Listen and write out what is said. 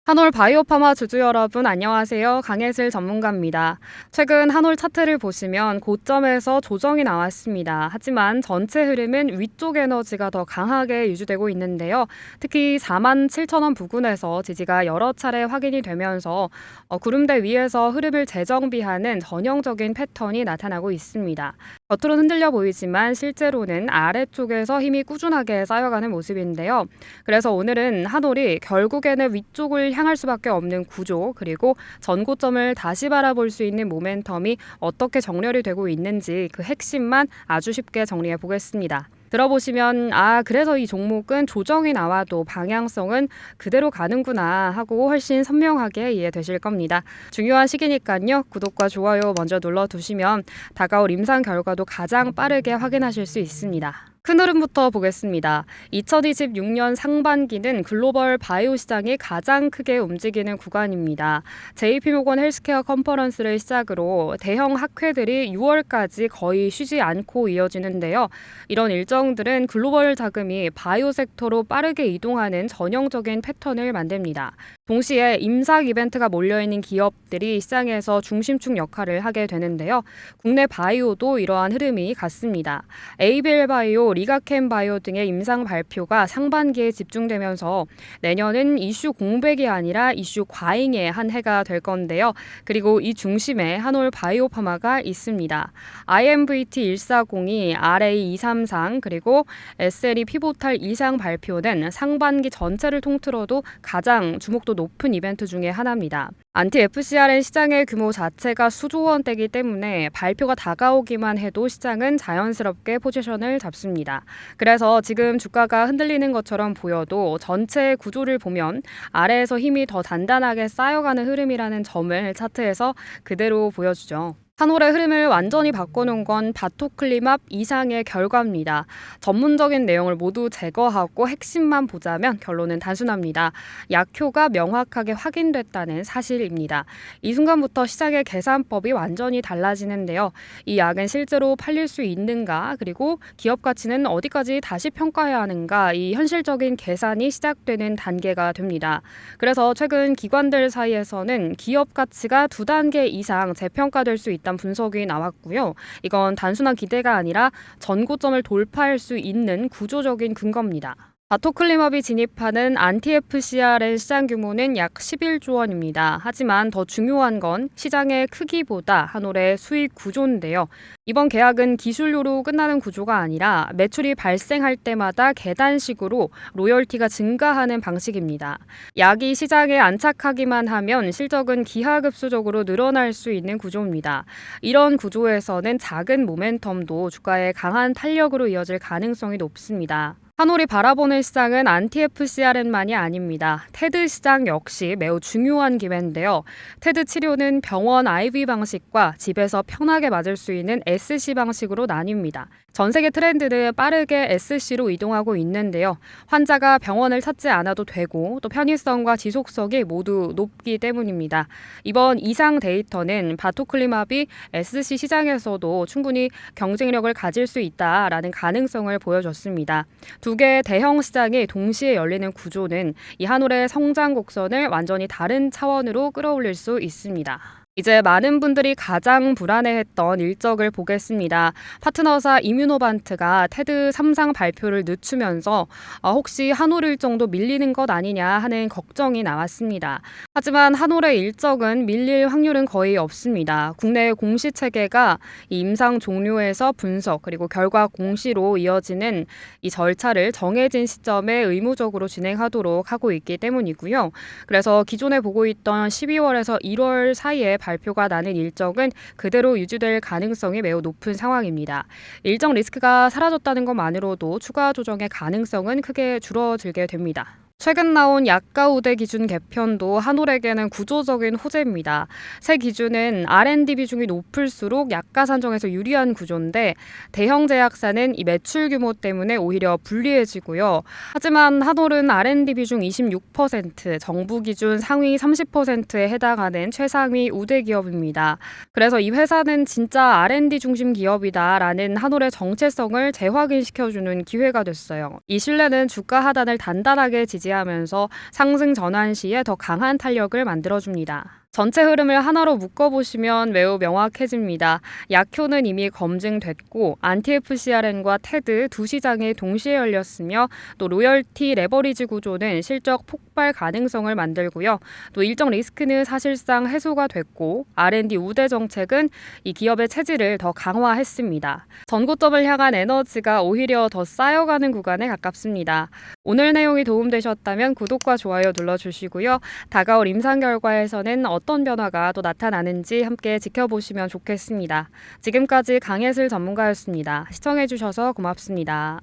한올 바이오파마 주주 여러분 안녕하세요. 강혜슬 전문가입니다. 최근 한올 차트를 보시면 고점에서 조정이 나왔습니다. 하지만 전체 흐름은 위쪽 에너지가 더 강하게 유지되고 있는데요. 특히 47,000원 부근에서 지지가 여러 차례 확인이 되면서 구름대 위에서 흐름을 재정비하는 전형적인 패턴이 나타나고 있습니다. 겉으로는 흔들려 보이지만 실제로는 아래쪽에서 힘이 꾸준하게 쌓여가는 모습인데요. 그래서 오늘은 한올이 결국에는 위쪽을 향할 수밖에 없는 구조, 그리고 전고점을 다시 바라볼 수 있는 모멘텀이 어떻게 정렬이 되고 있는지 그 핵심만 아주 쉽게 정리해 보겠습니다. 들어보시면 그래서 이 종목은 조정이 나와도 방향성은 그대로 가는구나 하고 훨씬 선명하게 이해되실 겁니다. 중요한 시기니까요. 구독과 좋아요 먼저 눌러두시면 다가올 임상 결과도 가장 빠르게 확인하실 수 있습니다. 큰 흐름부터 보겠습니다. 2026년 상반기는 글로벌 바이오 시장이 가장 크게 움직이는 구간입니다. JP모건 헬스케어 컨퍼런스를 시작으로 대형 학회들이 6월까지 거의 쉬지 않고 이어지는데요. 이런 일정들은 글로벌 자금이 바이오 섹터로 빠르게 이동하는 전형적인 패턴을 만듭니다. 동시에 임상 이벤트가 몰려있는 기업들이 시장에서 중심축 역할을 하게 되는데요. 국내 바이오도 이러한 흐름이 같습니다. 에이벨 바이오, 리가캠 바이오 등의 임상 발표가 상반기에 집중되면서 내년은 이슈 공백이 아니라 이슈 과잉의 한 해가 될 건데요. 그리고 이 중심에 한올 바이오파마가 있습니다. IMVT140이 RA233 그리고 SLE 피보탈 이상 발표는 상반기 전체를 통틀어도 가장 주목도 높은 이벤트 중에 하나입니다. 안티-FcRn 시장의 규모 자체가 수조 원대이기 때문에 발표가 다가오기만 해도 시장은 자연스럽게 포지션을 잡습니다. 그래서 지금 주가가 흔들리는 것처럼 보여도 전체 구조를 보면 아래에서 힘이 더 단단하게 쌓여가는 흐름이라는 점을 차트에서 그대로 보여주죠. 한올의 흐름을 완전히 바꿔놓은 건 바토클리맙 이상의 결과입니다. 전문적인 내용을 모두 제거하고 핵심만 보자면 결론은 단순합니다. 약효가 명확하게 확인됐다는 사실입니다. 이 순간부터 시장의 계산법이 완전히 달라지는데요. 이 약은 실제로 팔릴 수 있는가, 그리고 기업 가치는 어디까지 다시 평가해야 하는가, 이 현실적인 계산이 시작되는 단계가 됩니다. 그래서 최근 기관들 사이에서는 기업 가치가 2단계 이상 재평가될 수 있다는 분석이 나왔고요. 이건 단순한 기대가 아니라 전고점을 돌파할 수 있는 구조적인 근거입니다. 바토클리맙이 진입하는 안티-FcRn 시장 규모는 약 11조 원입니다. 하지만 더 중요한 건 시장의 크기보다 한올의 수익 구조인데요. 이번 계약은 기술료로 끝나는 구조가 아니라 매출이 발생할 때마다 계단식으로 로열티가 증가하는 방식입니다. 약이 시장에 안착하기만 하면 실적은 기하급수적으로 늘어날 수 있는 구조입니다. 이런 구조에서는 작은 모멘텀도 주가의 강한 탄력으로 이어질 가능성이 높습니다. 한올이 바라보는 시장은 안티-FcRn만이 아닙니다. 테드 시장 역시 매우 중요한 기회인데요. 테드 치료는 병원 IV 방식과 집에서 편하게 맞을 수 있는 SC 방식으로 나뉩니다. 전 세계 트렌드는 빠르게 SC로 이동하고 있는데요. 환자가 병원을 찾지 않아도 되고 또 편의성과 지속성이 모두 높기 때문입니다. 이번 이상 데이터는 바토클리맙이 SC 시장에서도 충분히 경쟁력을 가질 수 있다라는 가능성을 보여줬습니다. 두 개의 대형 시장이 동시에 열리는 구조는 이 한올의 성장 곡선을 완전히 다른 차원으로 끌어올릴 수 있습니다. 이제 많은 분들이 가장 불안해했던 일정을 보겠습니다. 파트너사 이뮤노반트가 테드 3상 발표를 늦추면서 혹시 한올 일정도 밀리는 것 아니냐 하는 걱정이 나왔습니다. 하지만 한올의 일정은 밀릴 확률은 거의 없습니다. 국내 공시 체계가 이 임상 종료에서 분석 그리고 결과 공시로 이어지는 이 절차를 정해진 시점에 의무적으로 진행하도록 하고 있기 때문이고요. 그래서 기존에 보고 있던 12월에서 1월 사이에 발표가 나는 일정은 그대로 유지될 가능성이 매우 높은 상황입니다. 일정 리스크가 사라졌다는 것만으로도 추가 조정의 가능성은 크게 줄어들게 됩니다. 최근 나온 약가 우대 기준 개편도 한올에게는 구조적인 호재입니다. 새 기준은 R&D 비중이 높을수록 약가 산정에서 유리한 구조인데 대형 제약사는 이 매출 규모 때문에 오히려 불리해지고요. 하지만 한올은 R&D 비중 26%, 정부 기준 상위 30%에 해당하는 최상위 우대 기업입니다. 그래서 이 회사는 진짜 R&D 중심 기업이다라는 한올의 정체성을 재확인시켜주는 기회가 됐어요. 이 신뢰는 주가 하단을 단단하게 지지하는 유지하면서 상승 전환 시에 더 강한 탄력을 만들어줍니다. 전체 흐름을 하나로 묶어보시면 매우 명확해집니다. 약효는 이미 검증됐고 안티-FcRN과 테드 두 시장이 동시에 열렸으며 또 로열티 레버리지 구조는 실적 폭발 가능성을 만들고요. 또 일정 리스크는 사실상 해소가 됐고 R&D 우대 정책은 이 기업의 체질을 더 강화했습니다. 전고점을 향한 에너지가 오히려 더 쌓여가는 구간에 가깝습니다. 오늘 내용이 도움되셨다면 구독과 좋아요 눌러주시고요. 다가올 임상 결과에서는 어떤 변화가 또 나타나는지 함께 지켜보시면 좋겠습니다. 지금까지 강예슬 전문가였습니다. 시청해주셔서 고맙습니다.